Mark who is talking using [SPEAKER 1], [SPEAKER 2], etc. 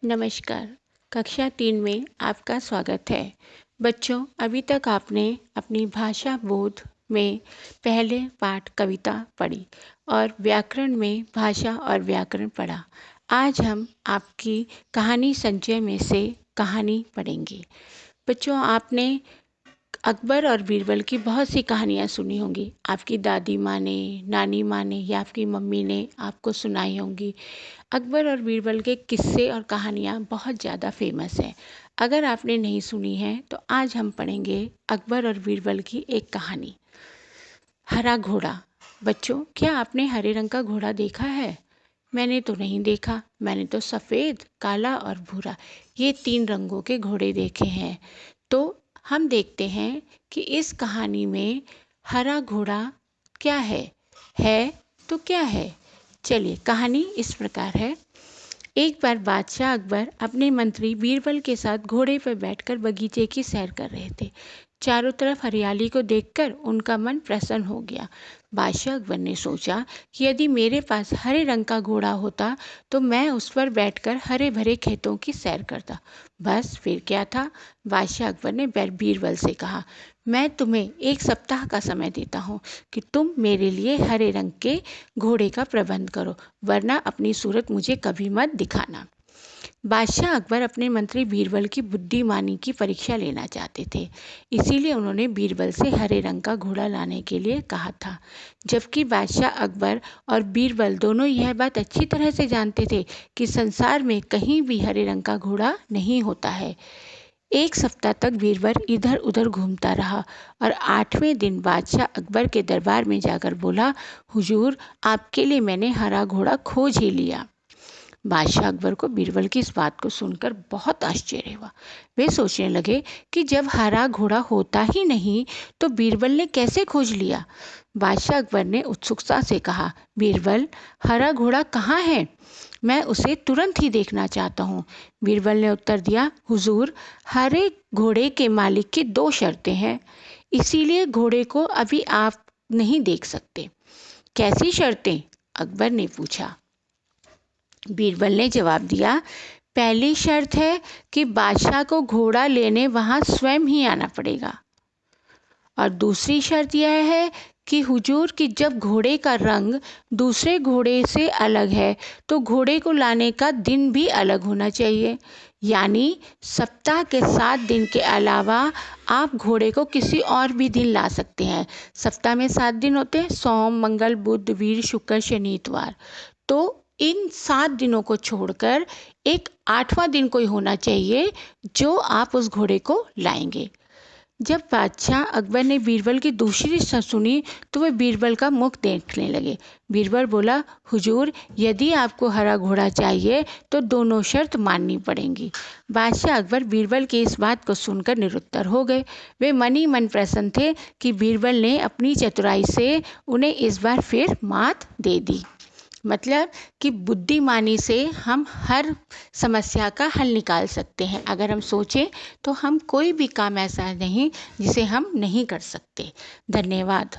[SPEAKER 1] नमस्कार। कक्षा 3 में आपका स्वागत है। बच्चों, अभी तक आपने अपनी भाषा बोध में पहले पाठ कविता पढ़ी और व्याकरण में भाषा और व्याकरण पढ़ा। आज हम आपकी कहानी संचय में से कहानी पढ़ेंगे। बच्चों, आपने अकबर और बीरबल की बहुत सी कहानियाँ सुनी होंगी। आपकी दादी माँ ने, नानी माँ ने या आपकी मम्मी ने आपको सुनाई होंगी। अकबर और बीरबल के किस्से और कहानियाँ बहुत ज़्यादा फेमस हैं। अगर आपने नहीं सुनी है तो आज हम पढ़ेंगे अकबर और बीरबल की एक कहानी। हरा घोड़ा। बच्चों, क्या आपने हरे रंग का घोड़ा देखा है? मैंने तो नहीं देखा। मैंने तो सफ़ेद, काला और भूरा, ये 3 रंगों के घोड़े देखे हैं। तो हम देखते हैं कि इस कहानी में हरा घोड़ा क्या है तो क्या है। चलिए, कहानी इस प्रकार है। एक बार बादशाह अकबर अपने मंत्री बीरबल के साथ घोड़े पर बैठकर बगीचे की सैर कर रहे थे। चारों तरफ हरियाली को देखकर उनका मन प्रसन्न हो गया। बादशाह अकबर ने सोचा कि यदि मेरे पास हरे रंग का घोड़ा होता तो मैं उस पर बैठकर हरे भरे खेतों की सैर करता। बस फिर क्या था। बादशाह अकबर ने बीरबल से कहा, मैं तुम्हें 1 सप्ताह का समय देता हूँ कि तुम मेरे लिए हरे रंग के घोड़े का प्रबंध करो, वरना अपनी सूरत मुझे कभी मत दिखाना। बादशाह अकबर अपने मंत्री बीरबल की बुद्धिमानी की परीक्षा लेना चाहते थे, इसीलिए उन्होंने बीरबल से हरे रंग का घोड़ा लाने के लिए कहा था। जबकि बादशाह अकबर और बीरबल दोनों यह बात अच्छी तरह से जानते थे कि संसार में कहीं भी हरे रंग का घोड़ा नहीं होता है। 1 सप्ताह तक बीरबल इधर उधर घूमता रहा और 8वें दिन बादशाह अकबर के दरबार में जाकर बोला, हुजूर, आपके लिए मैंने हरा घोड़ा खोज ही लिया। बादशाह अकबर को बीरबल की इस बात को सुनकर बहुत आश्चर्य हुआ। वे सोचने लगे कि जब हरा घोड़ा होता ही नहीं तो बीरबल ने कैसे खोज लिया। बादशाह अकबर ने उत्सुकता से कहा, बीरबल, हरा घोड़ा कहाँ है? मैं उसे तुरंत ही देखना चाहता हूँ। बीरबल ने उत्तर दिया, हुजूर, हरे घोड़े के मालिक की 2 शर्तें हैं, इसीलिए घोड़े को अभी आप नहीं देख सकते। कैसी शर्तें? अकबर ने पूछा। बीरबल ने जवाब दिया, पहली शर्त है कि बादशाह को घोड़ा लेने वहाँ स्वयं ही आना पड़ेगा, और दूसरी शर्त यह है कि हुजूर कि जब घोड़े का रंग दूसरे घोड़े से अलग है तो घोड़े को लाने का दिन भी अलग होना चाहिए। यानी सप्ताह के 7 दिन के अलावा आप घोड़े को किसी और भी दिन ला सकते हैं। सप्ताह में 7 दिन होते हैं, सोम, मंगल, बुध, वीर, शुक्र, शनि, इतवार। तो इन 7 दिनों को छोड़कर एक 8वां दिन कोई होना चाहिए जो आप उस घोड़े को लाएंगे। जब बादशाह अकबर ने बीरबल की दूसरी शर्त सुनी तो वे बीरबल का मुख देखने लगे। बीरबल बोला, हुजूर, यदि आपको हरा घोड़ा चाहिए तो दोनों शर्त माननी पड़ेंगी। बादशाह अकबर बीरबल की इस बात को सुनकर निरुत्तर हो गए। वे मन ही मन प्रसन्न थे कि बीरबल ने अपनी चतुराई से उन्हें इस बार फिर मात दे दी। मतलब कि बुद्धिमानी से हम हर समस्या का हल निकाल सकते हैं। अगर हम सोचें तो हम कोई भी काम ऐसा नहीं जिसे हम नहीं कर सकते। धन्यवाद।